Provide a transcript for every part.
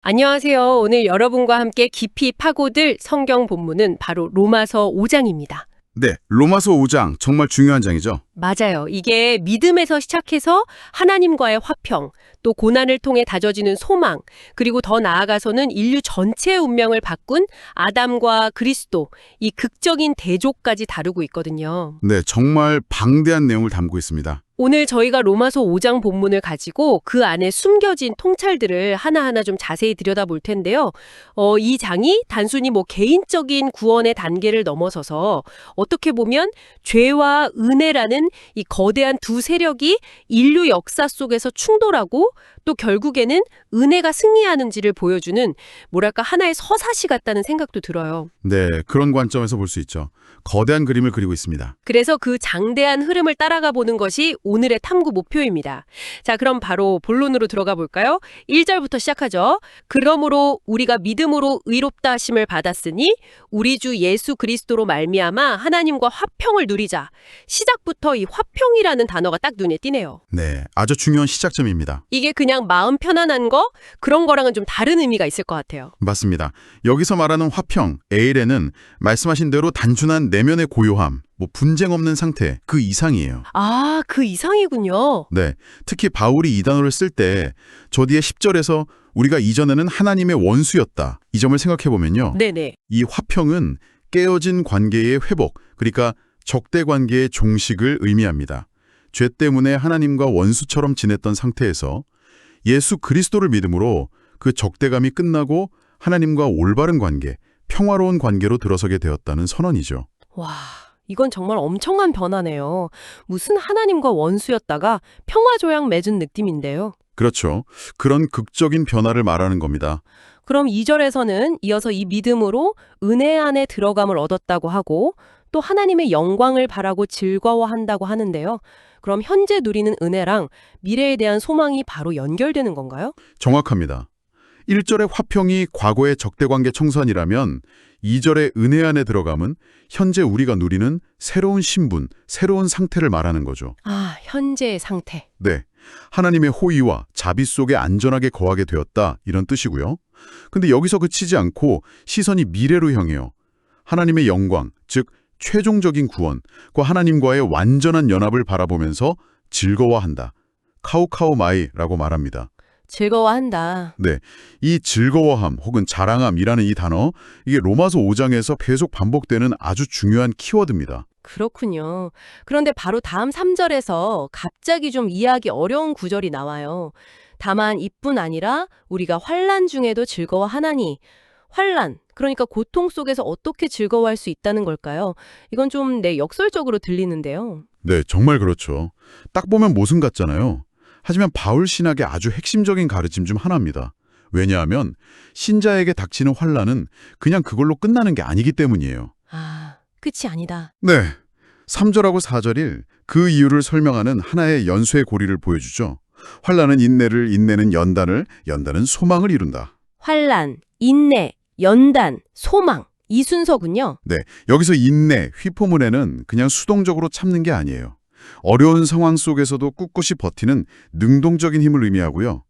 안녕하세요. 오늘 여러분과 함께 깊이 파고들 성경 본문은 바로 로마서 5장입니다. 네, 로마서 5장 정말 중요한 장이죠. 맞아요. 이게 믿음에서 시작해서 하나님과의 화평, 또 고난을 통해 다져지는 소망, 그리고 더 나아가서는 인류 전체의 운명을 바꾼 아담과 그리스도, 이 극적인 대조까지 다루고 있거든요. 네, 정말 방대한 내용을 담고 있습니다. 오늘 저희가 로마서 5장 본문을 가지고 그 안에 숨겨진 통찰들을 하나하나 좀 자세히 들여다볼 텐데요. 이 장이 단순히 개인적인 구원의 단계를 넘어서서 어떻게 보면 죄와 은혜라는 이 거대한 두 세력이 인류 역사 속에서 충돌하고 또 결국에는 은혜가 승리하는지를 보여주는 뭐랄까 하나의 서사시 같다는 생각도 들어요. 네, 그런 관점에서 볼 수 있죠. 거대한 그림을 그리고 있습니다. 그래서 그 장대한 흐름을 따라가 보는 것이 오늘의 탐구 목표입니다. 자, 그럼 바로 본론으로 들어가 볼까요? 1절부터 시작하죠. 그러므로 우리가 믿음으로 의롭다 하심을 받았으니 우리 주 예수 그리스도로 말미암아 하나님과 화평을 누리자. 시작부터 이 화평이라는 단어가 딱 눈에 띄네요. 네, 아주 중요한 시작점입니다. 이게 그냥 마음 편안한 거? 그런 거랑은 좀 다른 의미가 있을 것 같아요. 맞습니다. 여기서 말하는 화평, 에일에는 말씀하신 대로 단순한 내면의 고요함, 분쟁 없는 상태, 그 이상이에요. 아, 그 이상이군요. 네, 특히 바울이 이 단어를 쓸 때 저 뒤에 10절에서 우리가 이전에는 하나님의 원수였다. 이 점을 생각해보면요. 네네. 이 화평은 깨어진 관계의 회복, 그러니까 적대 관계의 종식을 의미합니다. 죄 때문에 하나님과 원수처럼 지냈던 상태에서 예수 그리스도를 믿음으로 그 적대감이 끝나고 하나님과 올바른 관계, 평화로운 관계로 들어서게 되었다는 선언이죠. 와, 이건 정말 엄청난 변화네요. 무슨 하나님과 원수였다가 평화조약 맺은 느낌인데요. 그렇죠. 그런 극적인 변화를 말하는 겁니다. 그럼 2절에서는 이어서 이 믿음으로 은혜 안에 들어감을 얻었다고 하고 또 하나님의 영광을 바라고 즐거워한다고 하는데요. 그럼 현재 누리는 은혜랑 미래에 대한 소망이 바로 연결되는 건가요? 정확합니다. 1절의 화평이 과거의 적대관계 청산이라면 2절의 은혜 안에 들어감은 현재 우리가 누리는 새로운 신분, 새로운 상태를 말하는 거죠. 아, 현재의 상태. 네, 하나님의 호의와 자비 속에 안전하게 거하게 되었다 이런 뜻이고요. 근데 여기서 그치지 않고 시선이 미래로 향해요. 하나님의 영광, 즉 최종적인 구원과 하나님과의 완전한 연합을 바라보면서 즐거워한다. 카우카우마이라고 말합니다. 즐거워한다. 네, 이 즐거워함 혹은 자랑함이라는 이 단어, 이게 로마서 5장에서 계속 반복되는 아주 중요한 키워드입니다. 그렇군요. 그런데 바로 다음 3절에서 갑자기 좀 이해하기 어려운 구절이 나와요. 다만 이뿐 아니라 우리가 환난 중에도 즐거워하나니. 환난, 그러니까 고통 속에서 어떻게 즐거워할 수 있다는 걸까요? 이건 좀 역설적으로 들리는데요. 네, 정말 그렇죠. 딱 보면 모순 같잖아요. 하지만 바울 신학의 아주 핵심적인 가르침 중 하나입니다. 왜냐하면 신자에게 닥치는 환난은 그냥 그걸로 끝나는 게 아니기 때문이에요. 아, 끝이 아니다. 네, 3절하고 4절이 그 이유를 설명하는 하나의 연쇄 고리를 보여주죠. 환난은 인내를, 인내는 연단을, 연단은 소망을 이룬다. 환난, 인내, 연단, 소망. 이 순서군요. 네, 여기서 인내, 휘포문에는 그냥 수동적으로 참는 게 아니에요. 어려운 상황 속에서도 꿋꿋이 버티는 능동적인 힘을 의미하고요.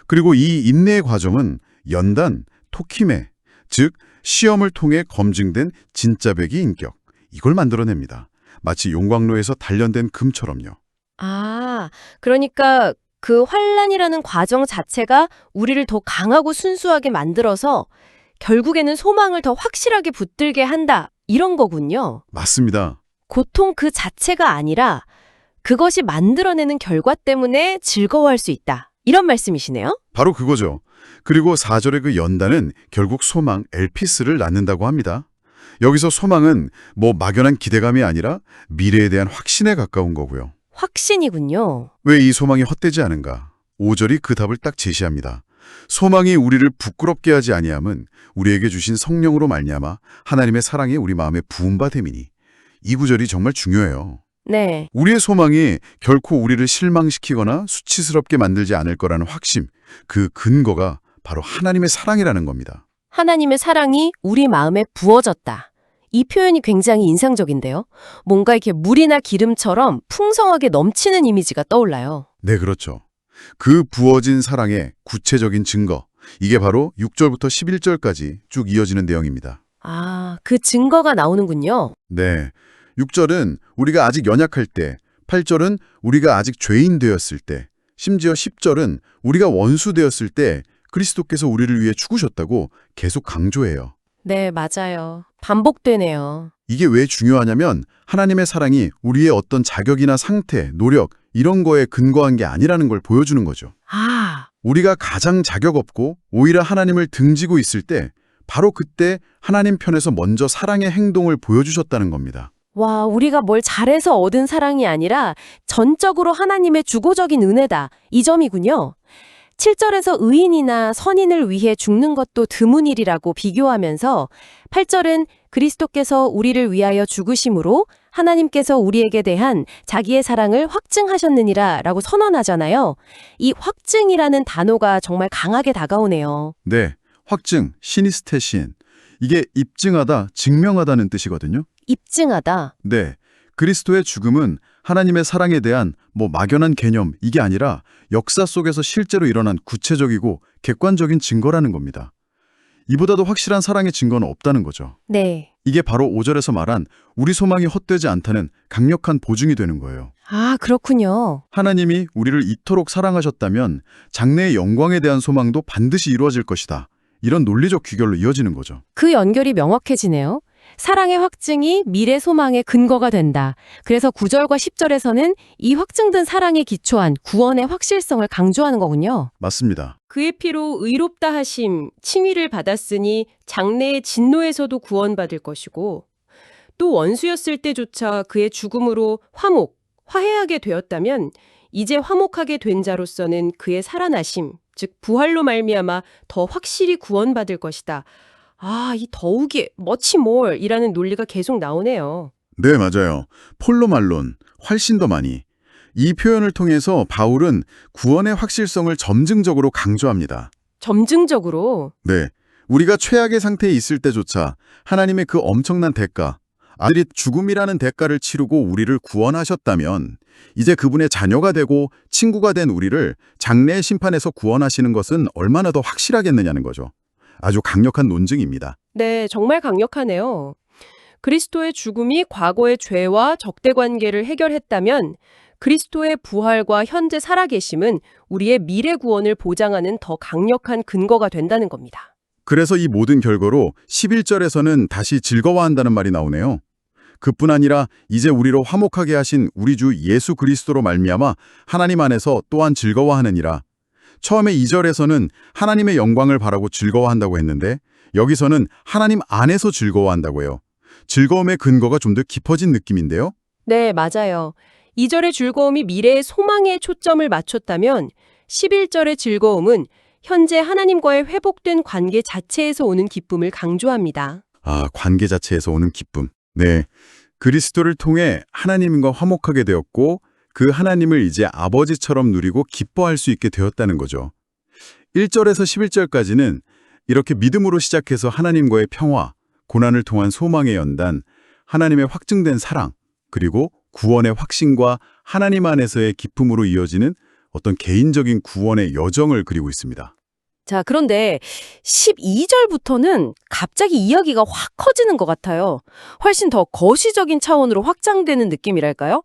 그리고 이 인내의 과정은 연단, 토키메, 즉 시험을 통해 검증된 진짜배기 인격, 이걸 만들어냅니다. 마치 용광로에서 단련된 금처럼요. 아, 그러니까 그 환난이라는 과정 자체가 우리를 더 강하고 순수하게 만들어서 결국에는 소망을 더 확실하게 붙들게 한다. 이런 거군요. 맞습니다. 고통 그 자체가 아니라 그것이 만들어내는 결과 때문에 즐거워할 수 있다. 이런 말씀이시네요? 바로 그거죠. 그리고 4절의 그 연단은 결국 소망, 엘피스를 낳는다고 합니다. 여기서 소망은 막연한 기대감이 아니라 미래에 대한 확신에 가까운 거고요. 확신이군요. 왜 이 소망이 헛되지 않은가? 5절이 그 답을 딱 제시합니다. 소망이 우리를 부끄럽게 하지 아니함은 우리에게 주신 성령으로 말미암아 하나님의 사랑이 우리 마음에 부은 바 됨이니. 이 구절이 정말 중요해요. 네. 우리의 소망이 결코 우리를 실망시키거나 수치스럽게 만들지 않을 거라는 확신, 그 근거가 바로 하나님의 사랑이라는 겁니다. 하나님의 사랑이 우리 마음에 부어졌다. 이 표현이 굉장히 인상적인데요. 뭔가 이렇게 물이나 기름처럼 풍성하게 넘치는 이미지가 떠올라요. 네, 그렇죠. 그 부어진 사랑의 구체적인 증거, 이게 바로 6절부터 11절까지 쭉 이어지는 내용입니다. 아, 그 증거가 나오는군요. 네. 6절은 우리가 아직 연약할 때, 8절은 우리가 아직 죄인 되었을 때, 심지어 10절은 우리가 원수 되었을 때 그리스도께서 우리를 위해 죽으셨다고 계속 강조해요. 네, 맞아요. 반복되네요. 이게 왜 중요하냐면 하나님의 사랑이 우리의 어떤 자격이나 상태, 노력 이런 거에 근거한 게 아니라는 걸 보여주는 거죠. 아, 우리가 가장 자격 없고 오히려 하나님을 등지고 있을 때 바로 그때 하나님 편에서 먼저 사랑의 행동을 보여주셨다는 겁니다. 와, 우리가 뭘 잘해서 얻은 사랑이 아니라 전적으로 하나님의 주고적인 은혜다. 이 점이군요. 7절에서 의인이나 선인을 위해 죽는 것도 드문 일이라고 비교하면서 8절은 그리스도께서 우리를 위하여 죽으심으로 하나님께서 우리에게 대한 자기의 사랑을 확증하셨느니라 라고 선언하잖아요. 이 확증이라는 단어가 정말 강하게 다가오네요. 네, 확증, 시니스테신. 이게 입증하다, 증명하다는 뜻이거든요. 입증하다. 네, 그리스도의 죽음은 하나님의 사랑에 대한 막연한 개념, 이게 아니라 역사 속에서 실제로 일어난 구체적이고 객관적인 증거라는 겁니다. 이보다도 확실한 사랑의 증거는 없다는 거죠. 네. 이게 바로 5절에서 말한 우리 소망이 헛되지 않다는 강력한 보증이 되는 거예요. 아, 그렇군요. 하나님이 우리를 이토록 사랑하셨다면 장래의 영광에 대한 소망도 반드시 이루어질 것이다. 이런 논리적 귀결로 이어지는 거죠. 그 연결이 명확해지네요. 사랑의 확증이 미래 소망의 근거가 된다. 그래서 9절과 10절에서는 이 확증된 사랑에 기초한 구원의 확실성을 강조하는 거군요. 맞습니다. 그의 피로 의롭다 하심, 칭의를 받았으니 장래의 진노에서도 구원받을 것이고 또 원수였을 때조차 그의 죽음으로 화해하게 되었다면 이제 화목하게 된 자로서는 그의 살아나심, 즉 부활로 말미암아 더 확실히 구원받을 것이다. 아, 이 더욱이 much more이라는 논리가 계속 나오네요. 네, 맞아요. 폴로말론, 훨씬 더 많이. 이 표현을 통해서 바울은 구원의 확실성을 점증적으로 강조합니다. 점증적으로. 네, 우리가 최악의 상태에 있을 때조차 하나님의 그 엄청난 대가, 아들이 죽음이라는 대가를 치르고 우리를 구원하셨다면 이제 그분의 자녀가 되고 친구가 된 우리를 장래의 심판에서 구원하시는 것은 얼마나 더 확실하겠느냐는 거죠. 아주 강력한 논증입니다. 네, 정말 강력하네요. 그리스도의 죽음이 과거의 죄와 적대관계를 해결했다면 그리스도의 부활과 현재 살아계심은 우리의 미래 구원을 보장하는 더 강력한 근거가 된다는 겁니다. 그래서 이 모든 결과로 11절에서는 다시 즐거워한다는 말이 나오네요. 그뿐 아니라 이제 우리로 화목하게 하신 우리 주 예수 그리스도로 말미암아 하나님 안에서 또한 즐거워하느니라. 처음에 2절에서는 하나님의 영광을 바라고 즐거워한다고 했는데 여기서는 하나님 안에서 즐거워한다고 해요. 즐거움의 근거가 좀 더 깊어진 느낌인데요. 네, 맞아요. 2절의 즐거움이 미래의 소망에 초점을 맞췄다면 11절의 즐거움은 현재 하나님과의 회복된 관계 자체에서 오는 기쁨을 강조합니다. 아, 관계 자체에서 오는 기쁨. 네, 그리스도를 통해 하나님과 화목하게 되었고 그 하나님을 이제 아버지처럼 누리고 기뻐할 수 있게 되었다는 거죠. 1절에서 11절까지는 이렇게 믿음으로 시작해서 하나님과의 평화, 고난을 통한 소망의 연단, 하나님의 확증된 사랑, 그리고 구원의 확신과 하나님 안에서의 기쁨으로 이어지는 어떤 개인적인 구원의 여정을 그리고 있습니다. 자, 그런데 12절부터는 갑자기 이야기가 확 커지는 것 같아요. 훨씬 더 거시적인 차원으로 확장되는 느낌이랄까요?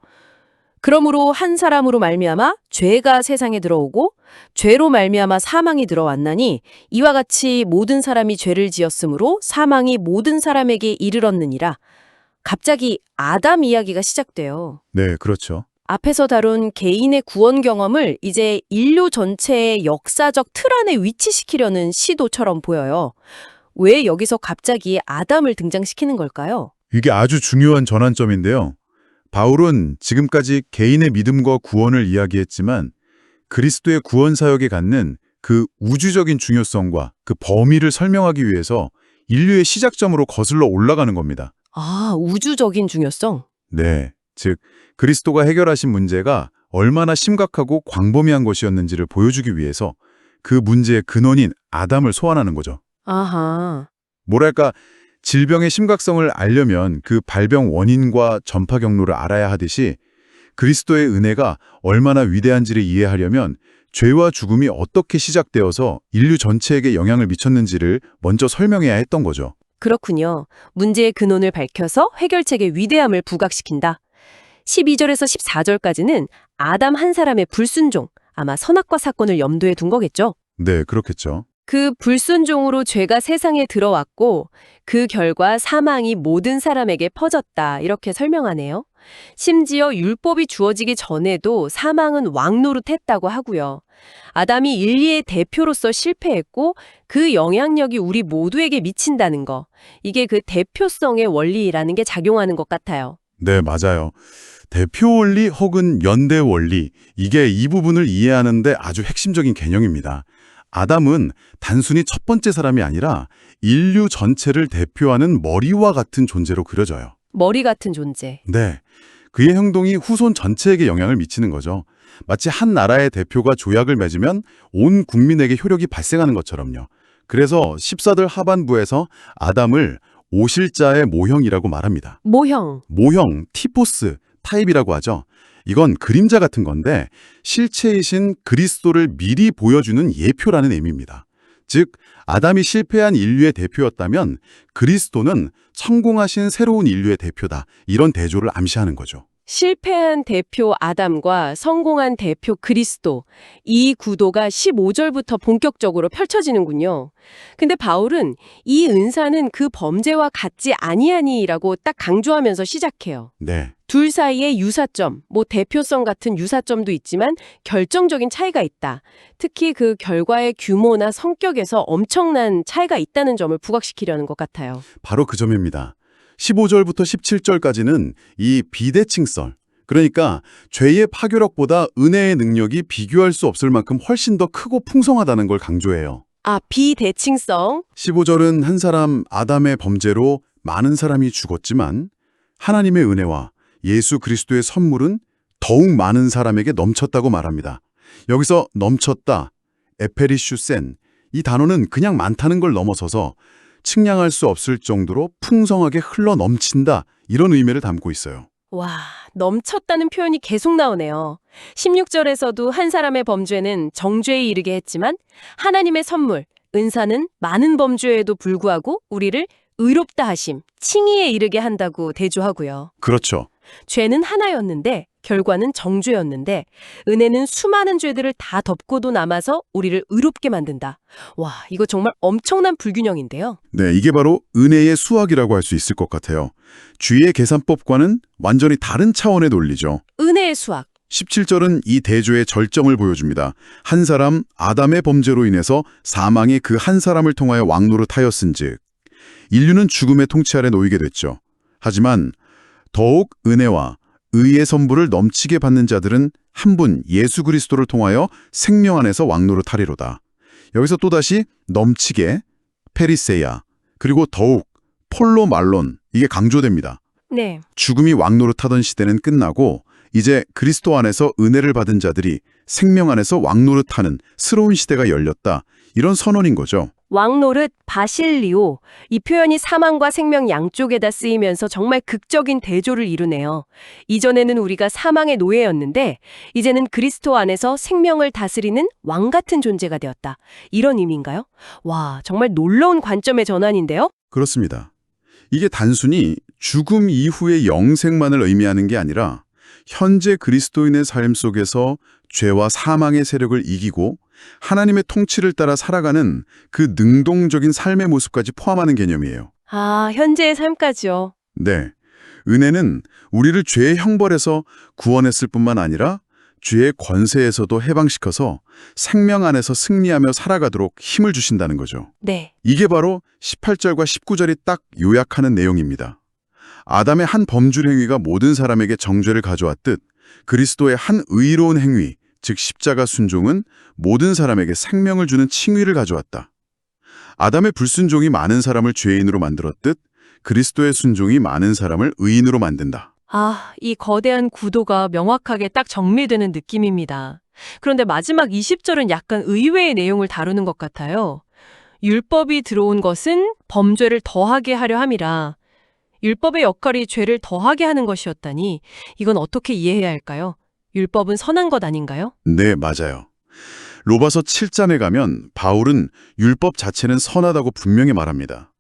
그러므로 한 사람으로 말미암아 죄가 세상에 들어오고 죄로 말미암아 사망이 들어왔나니 이와 같이 모든 사람이 죄를 지었으므로 사망이 모든 사람에게 이르렀느니라. 갑자기 아담 이야기가 시작돼요. 네, 그렇죠. 앞에서 다룬 개인의 구원 경험을 이제 인류 전체의 역사적 틀 안에 위치시키려는 시도처럼 보여요. 왜 여기서 갑자기 아담을 등장시키는 걸까요? 이게 아주 중요한 전환점인데요. 바울은 지금까지 개인의 믿음과 구원을 이야기했지만 그리스도의 구원 사역에 갖는 그 우주적인 중요성과 그 범위를 설명하기 위해서 인류의 시작점으로 거슬러 올라가는 겁니다. 아, 우주적인 중요성? 네, 즉 그리스도가 해결하신 문제가 얼마나 심각하고 광범위한 것이었는지를 보여주기 위해서 그 문제의 근원인 아담을 소환하는 거죠. 아하. 뭐랄까, 질병의 심각성을 알려면 그 발병 원인과 전파 경로를 알아야 하듯이 그리스도의 은혜가 얼마나 위대한지를 이해하려면 죄와 죽음이 어떻게 시작되어서 인류 전체에게 영향을 미쳤는지를 먼저 설명해야 했던 거죠. 그렇군요. 문제의 근원을 밝혀서 해결책의 위대함을 부각시킨다. 12절에서 14절까지는 아담 한 사람의 불순종, 아마 선악과 사건을 염두에 둔 거겠죠. 네, 그렇겠죠. 그 불순종으로 죄가 세상에 들어왔고 그 결과 사망이 모든 사람에게 퍼졌다. 이렇게 설명하네요. 심지어 율법이 주어지기 전에도 사망은 왕노릇했다고 하고요. 아담이 인류의 대표로서 실패했고 그 영향력이 우리 모두에게 미친다는 거. 이게 그 대표성의 원리라는 게 작용하는 것 같아요. 네, 맞아요. 대표 원리 혹은 연대 원리, 이게 이 부분을 이해하는데 아주 핵심적인 개념입니다. 아담은 단순히 첫 번째 사람이 아니라 인류 전체를 대표하는 머리와 같은 존재로 그려져요. 머리 같은 존재. 네, 그의 행동이 후손 전체에게 영향을 미치는 거죠. 마치 한 나라의 대표가 조약을 맺으면 온 국민에게 효력이 발생하는 것처럼요. 그래서 14절 하반부에서 아담을 오실자의 모형이라고 말합니다. 모형. 모형, 티포스, 타입이라고 하죠. 이건 그림자 같은 건데 실체이신 그리스도를 미리 보여주는 예표라는 의미입니다. 즉, 아담이 실패한 인류의 대표였다면 그리스도는 성공하신 새로운 인류의 대표다. 이런 대조를 암시하는 거죠. 실패한 대표 아담과 성공한 대표 그리스도, 이 구도가 15절부터 본격적으로 펼쳐지는군요. 근데 바울은 이 은사는 그 범죄와 같지 아니하니라고 딱 강조하면서 시작해요. 네, 둘 사이에 유사점, 대표성 같은 유사점도 있지만 결정적인 차이가 있다. 특히 그 결과의 규모나 성격에서 엄청난 차이가 있다는 점을 부각시키려는 것 같아요. 바로 그 점입니다. 15절부터 17절까지는 이 비대칭설, 그러니까 죄의 파괴력보다 은혜의 능력이 비교할 수 없을 만큼 훨씬 더 크고 풍성하다는 걸 강조해요. 아, 비대칭성? 15절은 한 사람 아담의 범죄로 많은 사람이 죽었지만 하나님의 은혜와 예수 그리스도의 선물은 더욱 많은 사람에게 넘쳤다고 말합니다. 여기서 넘쳤다, 에페리슈센, 이 단어는 그냥 많다는 걸 넘어서서 측량할 수 없을 정도로 풍성하게 흘러 넘친다, 이런 의미를 담고 있어요. 와, 넘쳤다는 표현이 계속 나오네요. 16절에서도 한 사람의 범죄는 정죄에 이르게 했지만 하나님의 선물, 은사는 많은 범죄에도 불구하고 우리를 의롭다 하심, 칭의에 이르게 한다고 대조하고요. 그렇죠. 죄는 하나였는데 결과는 정죄였는데 은혜는 수많은 죄들을 다 덮고도 남아서 우리를 의롭게 만든다. 와, 이거 정말 엄청난 불균형인데요. 네, 이게 바로 은혜의 수학이라고 할 수 있을 것 같아요. 주의 계산법과는 완전히 다른 차원의 논리죠. 은혜의 수학. 17절은 이 대조의 절정을 보여줍니다. 한 사람 아담의 범죄로 인해서 사망이 그 한 사람을 통하여 왕노릇하였은즉 인류는 죽음의 통치 아래 놓이게 됐죠. 하지만 더욱 은혜와 의의 선물을 넘치게 받는 자들은 한 분 예수 그리스도를 통하여 생명 안에서 왕노릇하리로다. 여기서 또다시 넘치게, 페리세야, 그리고 더욱, 폴로 말론, 이게 강조됩니다. 네. 죽음이 왕노릇하던 시대는 끝나고 이제 그리스도 안에서 은혜를 받은 자들이 생명 안에서 왕노릇하는 새로운 시대가 열렸다. 이런 선언인 거죠. 왕노릇, 바실리오. 이 표현이 사망과 생명 양쪽에다 쓰이면서 정말 극적인 대조를 이루네요. 이전에는 우리가 사망의 노예였는데 이제는 그리스도 안에서 생명을 다스리는 왕 같은 존재가 되었다. 이런 의미인가요? 와, 정말 놀라운 관점의 전환인데요? 그렇습니다. 이게 단순히 죽음 이후의 영생만을 의미하는 게 아니라 현재 그리스도인의 삶 속에서 죄와 사망의 세력을 이기고 하나님의 통치를 따라 살아가는 그 능동적인 삶의 모습까지 포함하는 개념이에요. 아, 현재의 삶까지요. 네, 은혜는 우리를 죄의 형벌에서 구원했을 뿐만 아니라 죄의 권세에서도 해방시켜서 생명 안에서 승리하며 살아가도록 힘을 주신다는 거죠. 네. 이게 바로 18절과 19절이 딱 요약하는 내용입니다. 아담의 한 범죄 행위가 모든 사람에게 정죄를 가져왔듯 그리스도의 한 의로운 행위, 즉 십자가 순종은 모든 사람에게 생명을 주는 칭의를 가져왔다. 아담의 불순종이 많은 사람을 죄인으로 만들었듯 그리스도의 순종이 많은 사람을 의인으로 만든다. 아, 이 거대한 구도가 명확하게 딱 정리되는 느낌입니다. 그런데 마지막 20절은 약간 의외의 내용을 다루는 것 같아요. 율법이 들어온 것은 범죄를 더하게 하려 함이라. 율법의 역할이 죄를 더하게 하는 것이었다니 이건 어떻게 이해해야 할까요? 율법은 선한 것 아닌가요? 네, 맞아요. 로마서 7장에 가면 바울은 율법 자체는 선하다고 분명히 말합니다.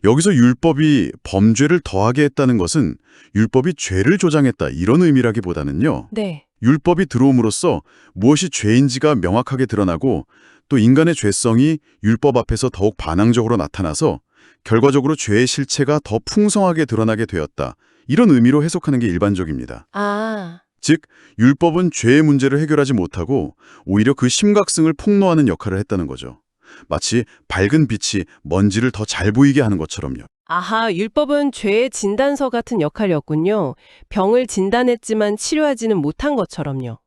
여기서 율법이 범죄를 더하게 했다는 것은 율법이 죄를 조장했다 이런 의미라기보다는요. 네. 율법이 들어옴으로써 무엇이 죄인지가 명확하게 드러나고 또 인간의 죄성이 율법 앞에서 더욱 반항적으로 나타나서 결과적으로 죄의 실체가 더 풍성하게 드러나게 되었다. 이런 의미로 해석하는 게 일반적입니다. 아, 즉, 율법은 죄의 문제를 해결하지 못하고 오히려 그 심각성을 폭로하는 역할을 했다는 거죠. 마치 밝은 빛이 먼지를 더 잘 보이게 하는 것처럼요. 아하, 율법은 죄의 진단서 같은 역할이었군요. 병을 진단했지만 치료하지는 못한 것처럼요.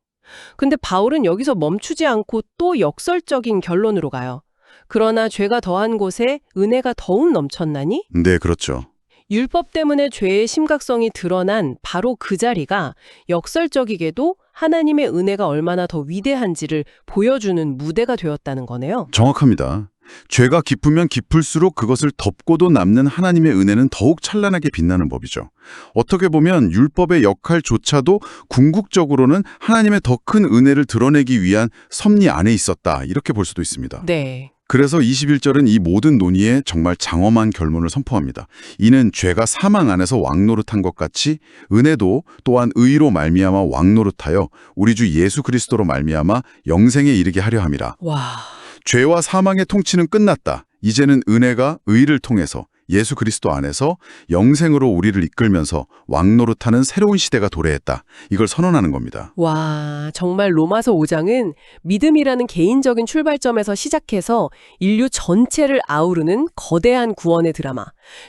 근데 바울은 여기서 멈추지 않고 또 역설적인 결론으로 가요. 그러나 죄가 더한 곳에 은혜가 더욱 넘쳤나니? 네, 그렇죠. 율법 때문에 죄의 심각성이 드러난 바로 그 자리가 역설적이게도 하나님의 은혜가 얼마나 더 위대한지를 보여주는 무대가 되었다는 거네요. 정확합니다. 죄가 깊으면 깊을수록 그것을 덮고도 남는 하나님의 은혜는 더욱 찬란하게 빛나는 법이죠. 어떻게 보면 율법의 역할조차도 궁극적으로는 하나님의 더 큰 은혜를 드러내기 위한 섭리 안에 있었다. 이렇게 볼 수도 있습니다. 네. 그래서 21절은 이 모든 논의에 정말 장엄한 결론을 선포합니다. 이는 죄가 사망 안에서 왕노릇한 것 같이 은혜도 또한 의로 말미암아 왕노릇하여 우리 주 예수 그리스도로 말미암아 영생에 이르게 하려 함이라. 와. 죄와 사망의 통치는 끝났다. 이제는 은혜가 의를 통해서 예수 그리스도 안에서 영생으로 우리를 이끌면서 왕노릇하는 새로운 시대가 도래했다. 이걸 선언하는 겁니다. 와, 정말 로마서 5장은 믿음이라는 개인적인 출발점에서 시작해서 인류 전체를 아우르는 거대한 구원의 드라마,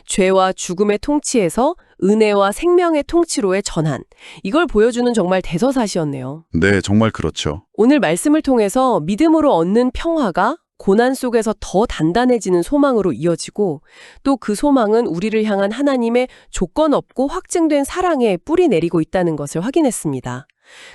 죄와 죽음의 통치에서 은혜와 생명의 통치로의 전환, 이걸 보여주는 정말 대서사시였네요. 네, 정말 그렇죠. 오늘 말씀을 통해서 믿음으로 얻는 평화가 고난 속에서 더 단단해지는 소망으로 이어지고 또 그 소망은 우리를 향한 하나님의 조건 없고 확증된 사랑에 뿌리 내리고 있다는 것을 확인했습니다.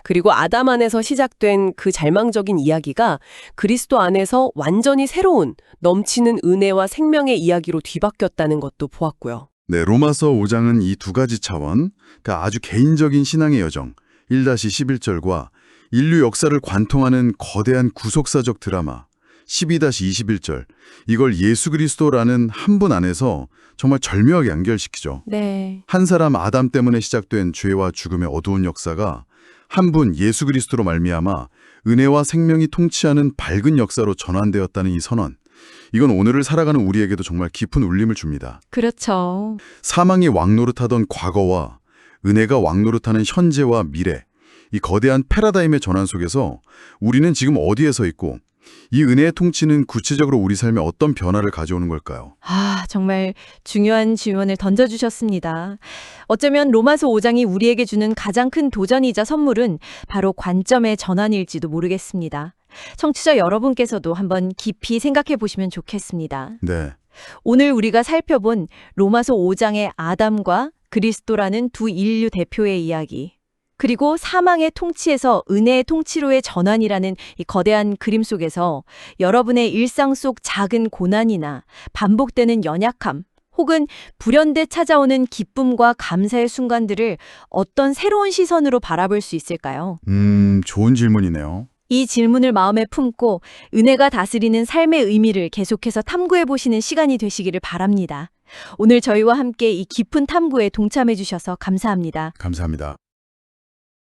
그리고 아담 안에서 시작된 그 절망적인 이야기가 그리스도 안에서 완전히 새로운 넘치는 은혜와 생명의 이야기로 뒤바뀌었다는 것도 보았고요. 네, 로마서 5장은 이 두 가지 차원, 그러니까 아주 개인적인 신앙의 여정, 1-11절과 인류 역사를 관통하는 거대한 구속사적 드라마, 12-21절, 이걸 예수 그리스도라는 한 분 안에서 정말 절묘하게 연결시키죠. 네. 한 사람 아담 때문에 시작된 죄와 죽음의 어두운 역사가 한 분 예수 그리스도로 말미암아 은혜와 생명이 통치하는 밝은 역사로 전환되었다는 이 선언. 이건 오늘을 살아가는 우리에게도 정말 깊은 울림을 줍니다. 그렇죠. 사망이 왕노릇하던 과거와 은혜가 왕노릇하는 현재와 미래, 이 거대한 패러다임의 전환 속에서 우리는 지금 어디에 서 있고 이 은혜의 통치는 구체적으로 우리 삶에 어떤 변화를 가져오는 걸까요? 정말 중요한 질문을 던져주셨습니다. 어쩌면 로마서 5장이 우리에게 주는 가장 큰 도전이자 선물은 바로 관점의 전환일지도 모르겠습니다. 청취자 여러분께서도 한번 깊이 생각해 보시면 좋겠습니다. 네, 오늘 우리가 살펴본 로마서 5장의 아담과 그리스도라는 두 인류 대표의 이야기, 그리고 사망의 통치에서 은혜의 통치로의 전환이라는 이 거대한 그림 속에서 여러분의 일상 속 작은 고난이나 반복되는 연약함, 혹은 불현듯 찾아오는 기쁨과 감사의 순간들을 어떤 새로운 시선으로 바라볼 수 있을까요? 좋은 질문이네요. 이 질문을 마음에 품고 은혜가 다스리는 삶의 의미를 계속해서 탐구해 보시는 시간이 되시기를 바랍니다. 오늘 저희와 함께 이 깊은 탐구에 동참해 주셔서 감사합니다. 감사합니다.